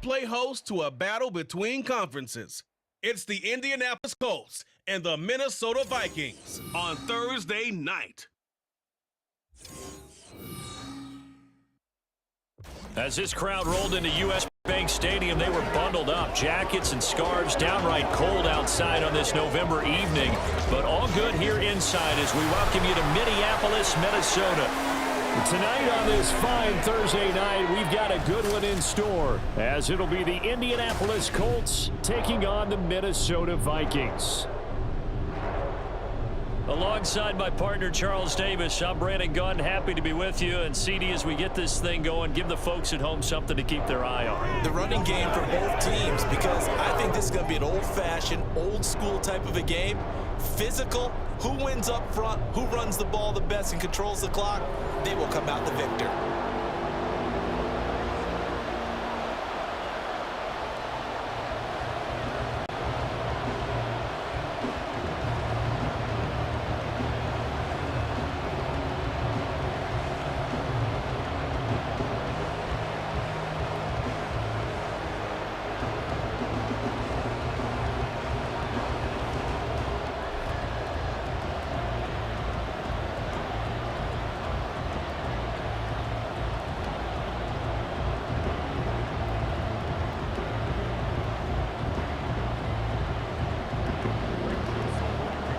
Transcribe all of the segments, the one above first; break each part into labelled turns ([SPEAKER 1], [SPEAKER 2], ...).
[SPEAKER 1] play host to a battle between conferences. It's the Indianapolis Colts and the Minnesota Vikings on Thursday night.
[SPEAKER 2] As this crowd rolled into U.S. Bank Stadium, they were bundled up, jackets and scarves, downright cold outside on this November evening. But all good here inside as we welcome you to Minneapolis, Minnesota. Tonight on this fine Thursday night, we've got a good one in store, as it'll be the Indianapolis Colts taking on the Minnesota Vikings. Alongside my partner, Charles Davis, I'm Brandon Gunn, happy to be with you. And CD, as we get this thing going, give the folks at home something to keep their eye on.
[SPEAKER 3] The running game for both teams, because I think this is going to be an old-fashioned, old-school type of a game. Physical, who wins up front, who runs the ball the best and controls the clock, they will come out the victor.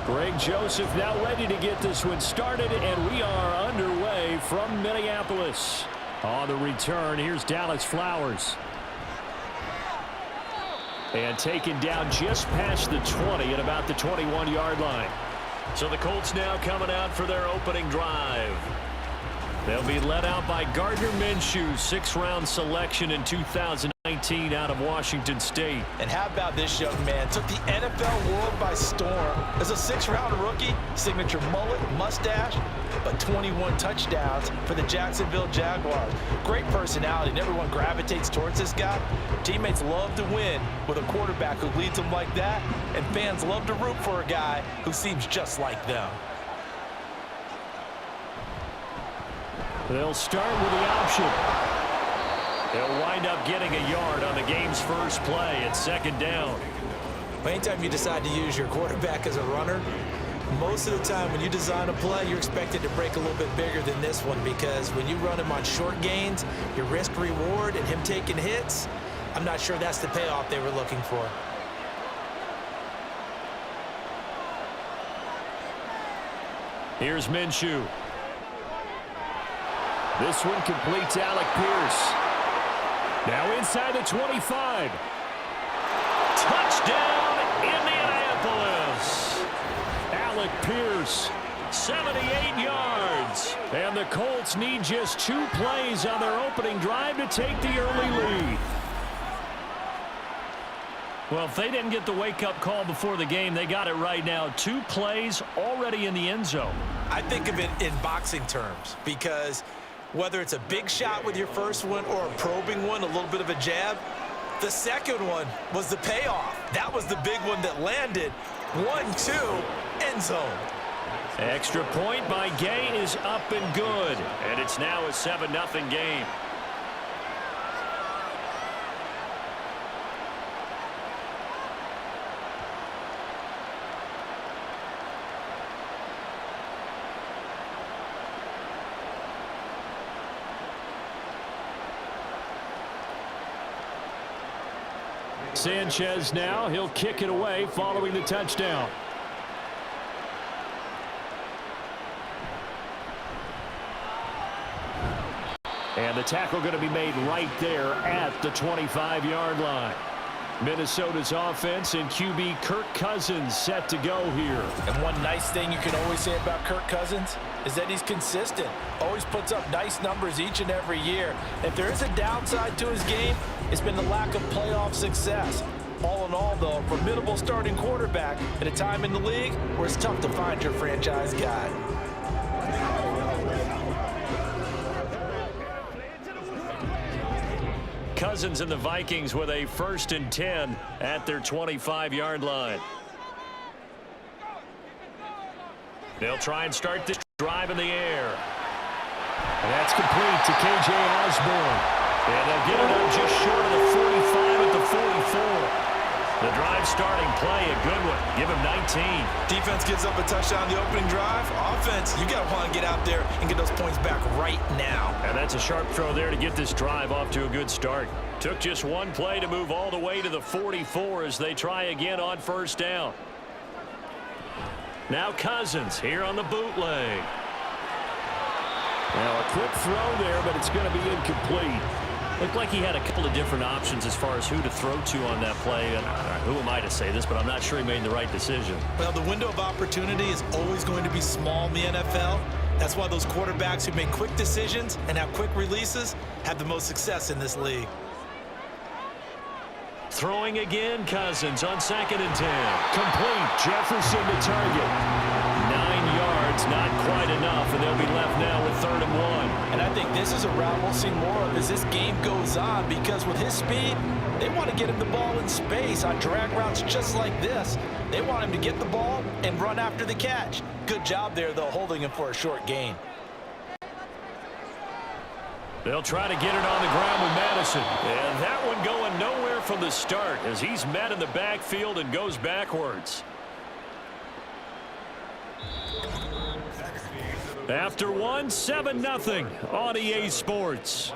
[SPEAKER 2] Greg Joseph now ready to get this one started, and we are underway from Minneapolis. On the return, here's Dallas Flowers. And taken down just past the 20 at about the 21-yard line. So the Colts now coming out for their opening drive. They'll be led out by Gardner Minshew, sixth-round selection in 2019 out of Washington State.
[SPEAKER 3] And how about this young man? Took the NFL world by storm. As a sixth-round rookie, signature mullet, mustache, but 21 touchdowns for the Jacksonville Jaguars. Great personality, and everyone gravitates towards this guy. Teammates love to win with a quarterback who leads them like that, and fans love to root for a guy who seems just like them.
[SPEAKER 2] They'll start with the option. They'll wind up getting a yard on the game's first play at second down.
[SPEAKER 3] Anytime you decide to use your quarterback as a runner, most of the time when you design a play, you're expected to break a little bit bigger than this one, because when you run him on short gains, your risk-reward and him taking hits, I'm not sure that's the payoff they were looking for.
[SPEAKER 2] Here's Minshew. This one completes Alec Pierce. Now inside the 25. Touchdown, Indianapolis. Alec Pierce, 78 yards. And the Colts need just 2 plays on their opening drive to take the early lead. Well, if they didn't get the wake-up call before the game, they got it right now. 2 plays already in the end zone.
[SPEAKER 3] I think of it in boxing terms, because whether it's a big shot with your first one or a probing one, a little bit of a jab, the second one was the payoff. That was the big one that landed. 1-2, end zone.
[SPEAKER 2] Extra point by Gay is up and good. And it's now a 7-0 game. Sanchez now, he'll kick it away following the touchdown. And the tackle going to be made right there at the 25-yard line. Minnesota's offense and QB Kirk Cousins set to go here.
[SPEAKER 3] And one nice thing you can always say about Kirk Cousins is that he's consistent. Always puts up nice numbers each and every year. If there is a downside to his game, it's been the lack of playoff success. All in all, though, a formidable starting quarterback at a time in the league where it's tough to find your franchise guy.
[SPEAKER 2] Cousins and the Vikings with a 1st and 10 at their 25-yard line. They'll try and start this drive in the air. And that's complete to K.J. Osborne. And they'll get it up just short of the 45. play, a good one. Give him 19.
[SPEAKER 3] Defense gives up a touchdown the opening drive. Offense, you got to want to get out there and get those points back right now.
[SPEAKER 2] And that's a sharp throw there to get this drive off to a good start. Took just one play to move all the way to the 44 as they try again on first down. Now Cousins here on the bootleg. Now a quick throw there, but it's going to be incomplete. Looked like he had a couple of different options as far as who to throw to on that play. And who am I to say this, but I'm not sure he made the right decision.
[SPEAKER 3] Well, the window of opportunity is always going to be small in the NFL. That's why those quarterbacks who make quick decisions and have quick releases have the most success in this league.
[SPEAKER 2] Throwing again, Cousins on 2nd and 10. Complete. Jefferson to target. 9 yards, not quite enough, and they'll be left now with 3rd and 1.
[SPEAKER 3] And I think this is a route we'll see more of as this game goes on, because with his speed, they want to get him the ball in space on drag routes just like this. They want him to get the ball and run after the catch. Good job there, though, holding him for a short gain.
[SPEAKER 2] They'll try to get it on the ground with Madison. And that one going nowhere from the start as he's met in the backfield and goes backwards. After one, 7-0 on EA Sports.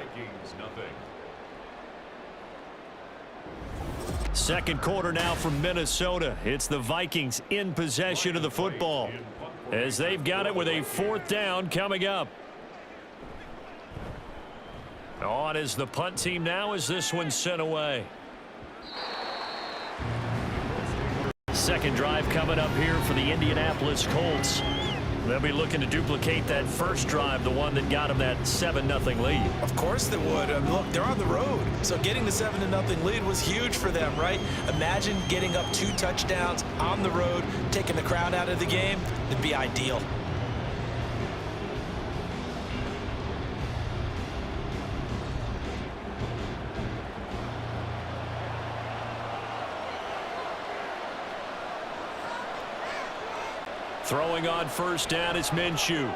[SPEAKER 2] Second quarter now from Minnesota. It's the Vikings in possession of the football as they've got it with a 4th down coming up. On is the punt team now as this one's sent away. Second drive coming up here for the Indianapolis Colts. They'll be looking to duplicate that first drive, the one that got them that 7-0 lead.
[SPEAKER 3] Of course they would. Look, they're on the road. So getting the 7-0 lead was huge for them, right? Imagine getting up 2 touchdowns on the road, taking the crowd out of the game. It'd be ideal.
[SPEAKER 2] Throwing on first down, it's Minshew. And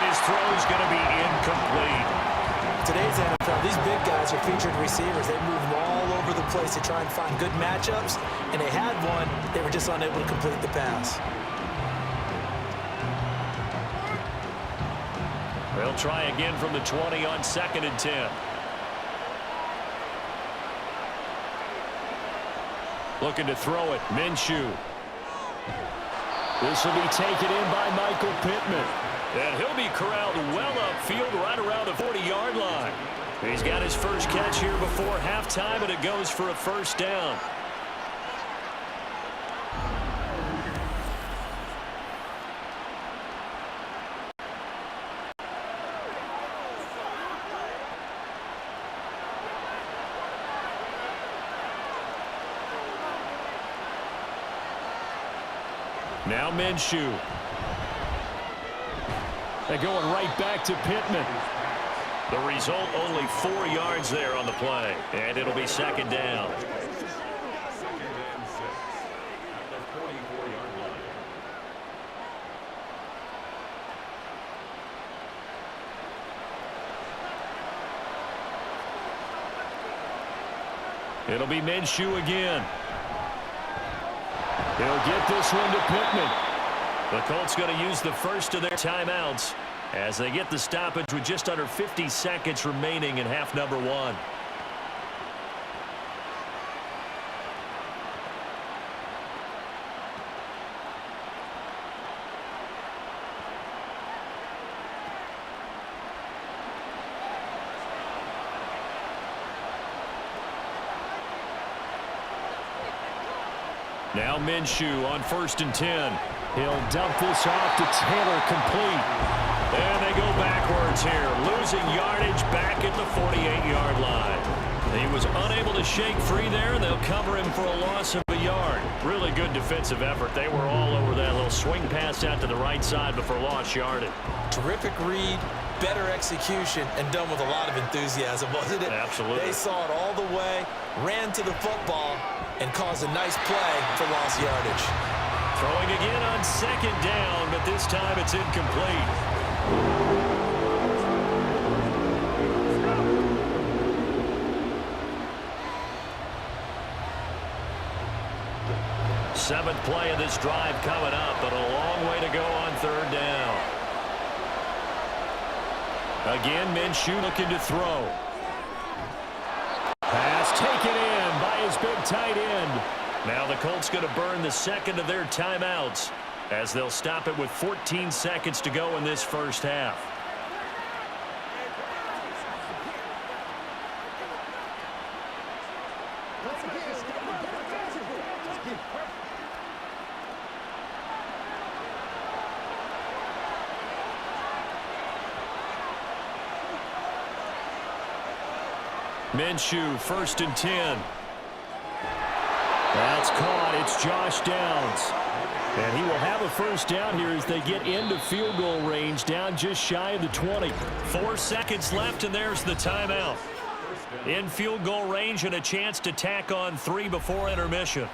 [SPEAKER 2] his throw's going to be incomplete.
[SPEAKER 3] Today's NFL, these big guys are featured receivers. They move all over the place to try and find good matchups, and they had one. They were just unable to complete the pass.
[SPEAKER 2] They'll try again from the 20 on 2nd and 10. Looking to throw it, Minshew. This will be taken in by Michael Pittman. And he'll be corralled well upfield right around the 40-yard line. He's got his first catch here before halftime, and it goes for a first down. Now Minshew. They're going right back to Pittman. The result, only 4 yards there on the play. And it'll be 2nd down. It'll be Minshew again. He'll get this one to Pittman. The Colts going to use the first of their timeouts as they get the stoppage with just under 50 seconds remaining in half number 1. Now Minshew on 1st and 10. He'll dump this off to Taylor, complete. And they go backwards here, losing yardage back at the 48-yard line. He was unable to shake free there, and they'll cover him for a loss of a yard. Really good defensive effort. They were all over that little swing pass out to the right side before lost yardage.
[SPEAKER 3] Terrific read, better execution, and done with a lot of enthusiasm, wasn't it?
[SPEAKER 2] Absolutely.
[SPEAKER 3] They saw it all the way, ran to the football, and caused a nice play for lost yardage.
[SPEAKER 2] Throwing again on 2nd down, but this time it's incomplete. Seventh play of this drive coming up, but a long way to go on third down. Again, Minshew looking to throw. Pass taken in by his big tight end. Now the Colts going to burn the second of their timeouts as they'll stop it with 14 seconds to go in this first half. Minshew, 1st and 10. That's caught. It's Josh Downs. And he will have a first down here as they get into field goal range, down just shy of the 20. 4 seconds left, and there's the timeout. In field goal range and a chance to tack on 3 before intermission.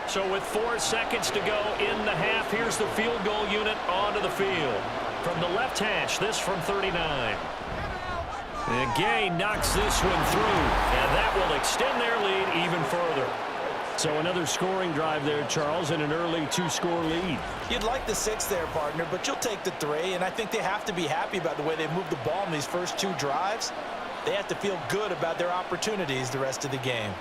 [SPEAKER 2] So with 4 seconds to go in the half, here's the field goal unit onto the field. From the left hash, this from 39. And Gay knocks this one through, and that will extend their lead even further. So another scoring drive there, Charles, and an early 2-score lead.
[SPEAKER 3] You'd like the 6 there, partner, but you'll take the 3, and I think they have to be happy about the way they moved the ball in these first 2 drives. They have to feel good about their opportunities the rest of the game.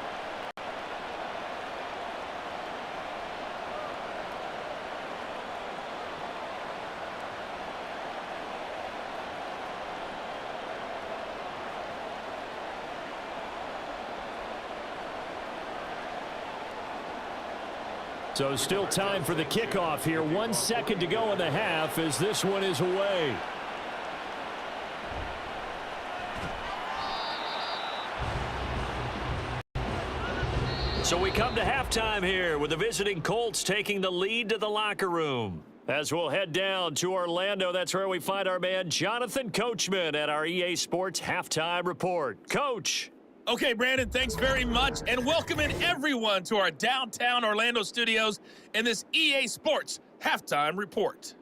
[SPEAKER 2] So still time for the kickoff here. 1 second to go in the half as this one is away. So we come to halftime here with the visiting Colts taking the lead to the locker room. As we'll head down to Orlando, that's where we find our man Jonathan Coachman at our EA Sports Halftime Report. Coach.
[SPEAKER 4] Okay, Brandon, thanks very much, and welcome in everyone to our downtown Orlando studios in this EA Sports Halftime Report.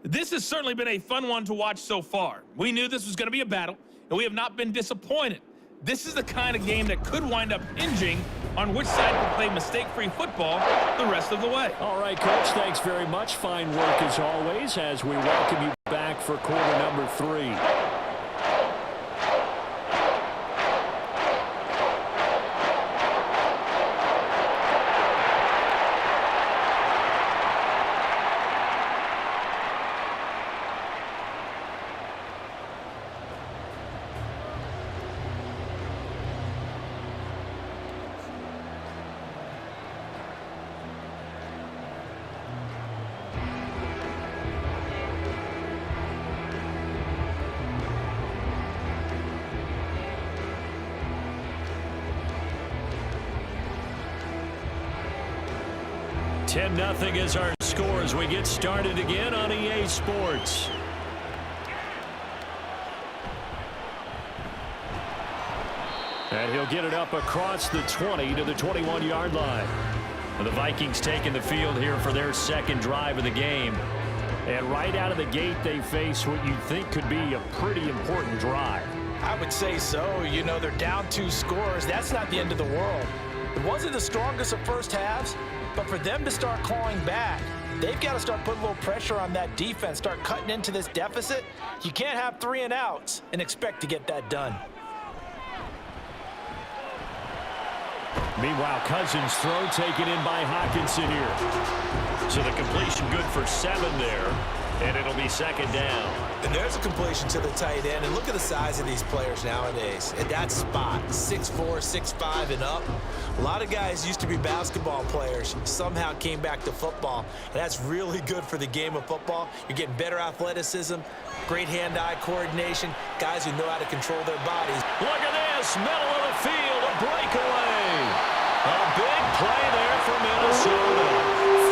[SPEAKER 4] This has certainly been a fun one to watch so far. We knew this was going to be a battle, and we have not been disappointed. This is the kind of game that could wind up hinging on which side can play mistake-free football the rest of the way.
[SPEAKER 2] All right, Coach, thanks very much. Fine work as always as we welcome you back for quarter number 3. Nothing is our score as we get started again on EA Sports. And he'll get it up across the 20 to the 21-yard line. And the Vikings taking the field here for their second drive of the game. And right out of the gate, they face what you think could be a pretty important drive.
[SPEAKER 3] I would say so. You know, they're down 2 scores. That's not the end of the world. It wasn't the strongest of first halves, but for them to start clawing back, they've got to start putting a little pressure on that defense, start cutting into this deficit. You can't have 3 and outs and expect to get that done.
[SPEAKER 2] Meanwhile, Cousins' throw taken in by Hockenson here. So the completion good for 7 there, and it'll be second down.
[SPEAKER 3] And there's a completion to the tight end, and look at the size of these players nowadays. At that spot, 6'4", 6'5", and up. A lot of guys used to be basketball players, somehow came back to football. And that's really good for the game of football. You're getting better athleticism, great hand-eye coordination, guys who know how to control their bodies.
[SPEAKER 2] Look at this, middle of the field, a breakaway. A big play there for Minnesota.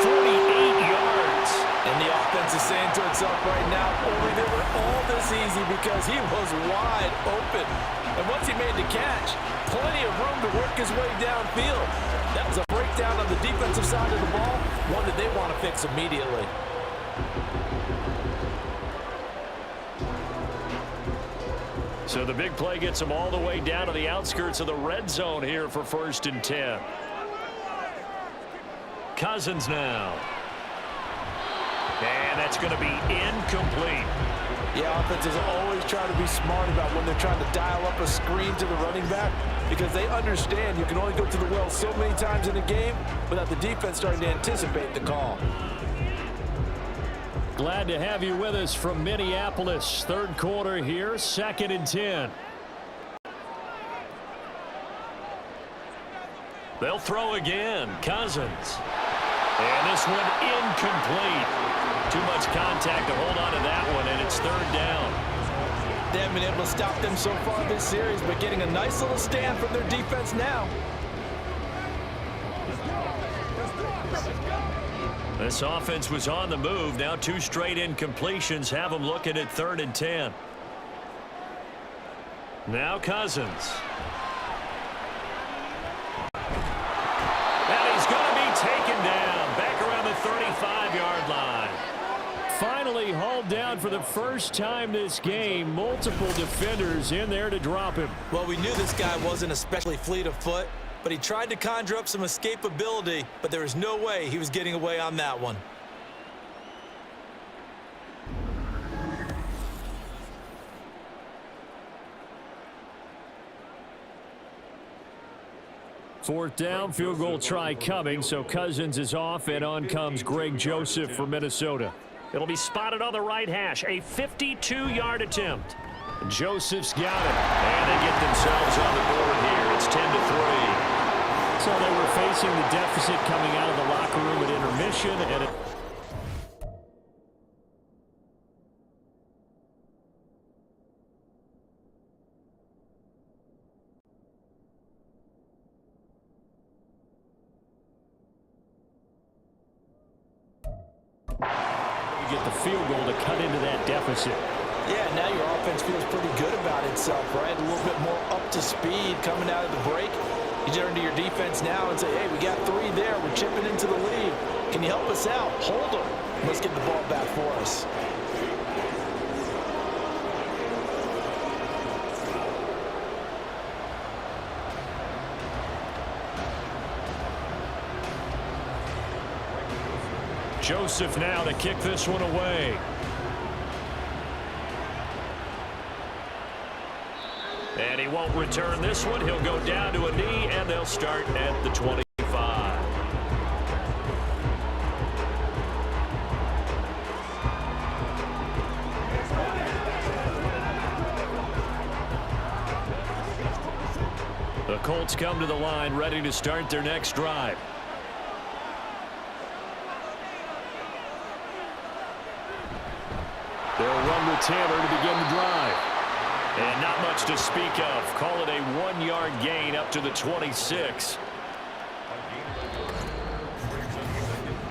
[SPEAKER 2] 48 yards.
[SPEAKER 3] And the offense is saying to itself right now, only they were all this easy because he was wide open. And once he made the catch, plenty of room to work his way downfield. That was a breakdown on the defensive side of the ball, one that they want to fix immediately.
[SPEAKER 2] So the big play gets them all the way down to the outskirts of the red zone here for 1st and 10. Cousins now. And that's going to be incomplete.
[SPEAKER 3] Yeah, offenses always try to be smart about when they're trying to dial up a screen to the running back, because they understand you can only go to the well so many times in a game without the defense starting to anticipate the call.
[SPEAKER 2] Glad to have you with us from Minneapolis. 3rd quarter here, 2nd and 10. They'll throw again. Cousins. And this one incomplete. Too much contact to hold on to that one, and it's 3rd down.
[SPEAKER 3] They haven't been able to stop them so far this series, but getting a nice little stand from their defense now.
[SPEAKER 2] This offense was on the move. Now 2 straight incompletions have them looking at 3rd and 10. Now Cousins. And he's going to be taken down back around the 35-yard line. Finally hauled down for the first time this game. Multiple defenders in there to drop him.
[SPEAKER 3] Well, we knew this guy wasn't especially fleet of foot, but he tried to conjure up some escapability, but there was no way he was getting away on that one.
[SPEAKER 2] Fourth down, field goal try coming, so Cousins is off, and on comes Greg Joseph for Minnesota. It'll be spotted on the right hash, a 52-yard attempt. Joseph's got it, and they get themselves on the board here. It's 10-3. So they were facing the deficit coming out of the locker room at intermission, and get the field goal to cut into that deficit.
[SPEAKER 3] Yeah, now your offense feels pretty good about itself, right? A little bit more up to speed coming out of the break. You turn to your defense now and say, hey, we got 3 there. We're chipping into the lead. Can you help us out? Hold them. Let's get the ball back for us.
[SPEAKER 2] Joseph now to kick this one away. And he won't return this one. He'll go down to a knee, and they'll start at the 25. The Colts come to the line, ready to start their next drive. They'll run with Taylor to begin the drive. And not much to speak of. Call it a 1-yard gain up to the 26.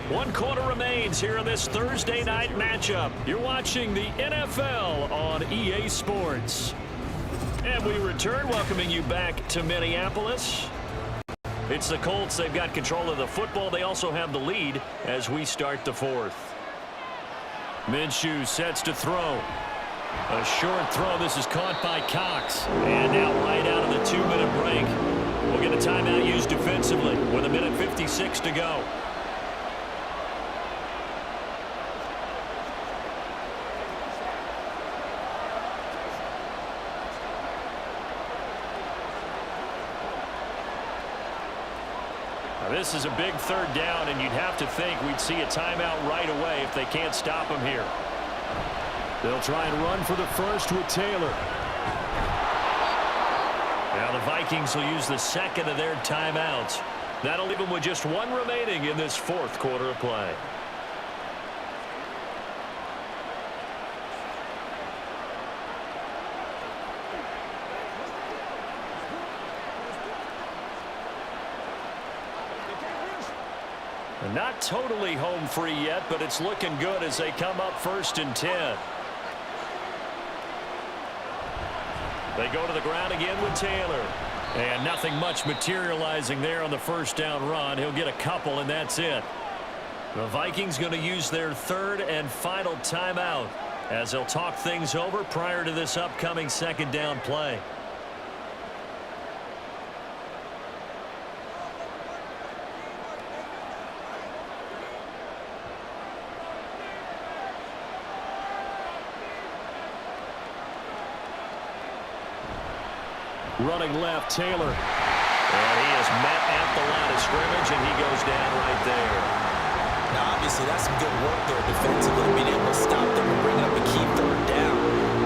[SPEAKER 2] 1 quarter remains here in this Thursday night matchup. You're watching the NFL on EA Sports. And we return, welcoming you back to Minneapolis. It's the Colts. They've got control of the football. They also have the lead as we start the 4th. Minshew sets to throw. A short throw. This is caught by Cox. And now right out of the 2-minute break. We'll get a timeout used defensively with 1:56 to go. This is a big 3rd down, and you'd have to think we'd see a timeout right away if they can't stop him here. They'll try and run for the first with Taylor. Now the Vikings will use the 2nd of their timeouts. That'll leave them with just 1 remaining in this 4th quarter of play. Not totally home free yet, but it's looking good as they come up 1st and 10. They go to the ground again with Taylor. And nothing much materializing there on the 1st down run. He'll get a couple, and that's it. The Vikings going to use their third and final timeout as they'll talk things over prior to this upcoming second down play. Running left, Taylor. And he is met at the line of scrimmage, and he goes down right there.
[SPEAKER 3] Now, obviously, that's some good work there defensively, being able to stop them and bring up a key third down.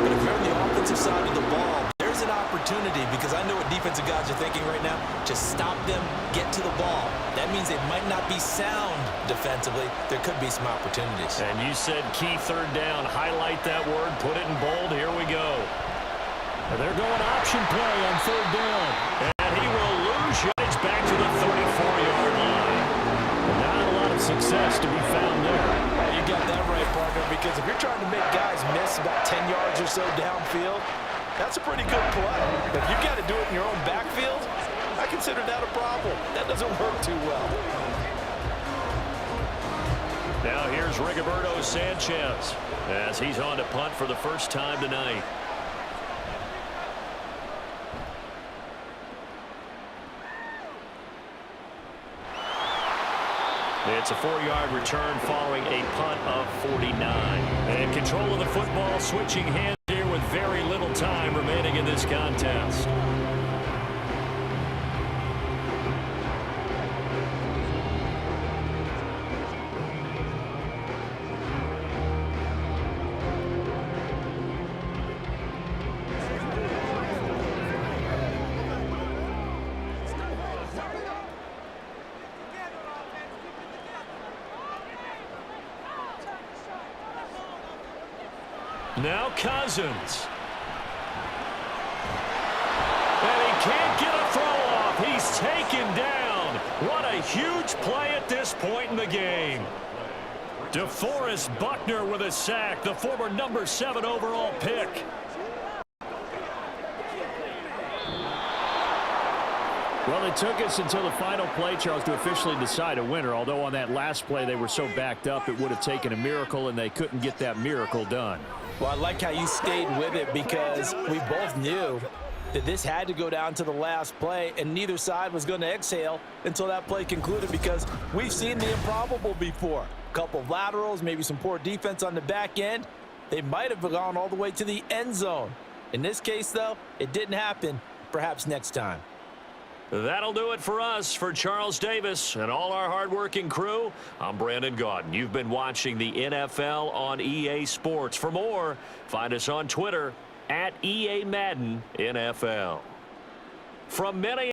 [SPEAKER 3] But if you're on the offensive side of the ball, there's an opportunity, because I know what defensive guys are thinking right now. Just stop them, get to the ball. That means they might not be sound defensively. There could be some opportunities.
[SPEAKER 2] And you said key third down. Highlight that word, put it in bold. Here we go. They're going option play on third down. And he will lose yardage back to the 34-yard line. Not a lot of success to be found there.
[SPEAKER 3] Well, you got that right, partner, because if you're trying to make guys miss about 10 yards or so downfield, that's a pretty good play. If you got to do it in your own backfield, I consider that a problem. That doesn't work too well.
[SPEAKER 2] Now here's Rigoberto Sanchez as he's on to punt for the first time tonight. It's a 4-yard return following a punt of 49. And control of the football, switching hands here with very little time remaining in this contest. Now Cousins. And he can't get a throw off. He's taken down. What a huge play at this point in the game. DeForest Buckner with a sack, the former number 7 overall pick.
[SPEAKER 5] Well, it took us until the final play, Charles, to officially decide a winner, although on that last play they were so backed up it would have taken a miracle, and they couldn't get that miracle done.
[SPEAKER 3] Well, I like how you stayed with it, because we both knew that this had to go down to the last play, and neither side was going to exhale until that play concluded, because we've seen the improbable before. A couple of laterals, maybe some poor defense on the back end. They might have gone all the way to the end zone. In this case, though, it didn't happen. Perhaps next time.
[SPEAKER 2] That'll do it for us. For Charles Davis and all our hardworking crew, I'm Brandon Gaudin. You've been watching the NFL on EA Sports. For more, find us on Twitter @EA Madden NFL. From many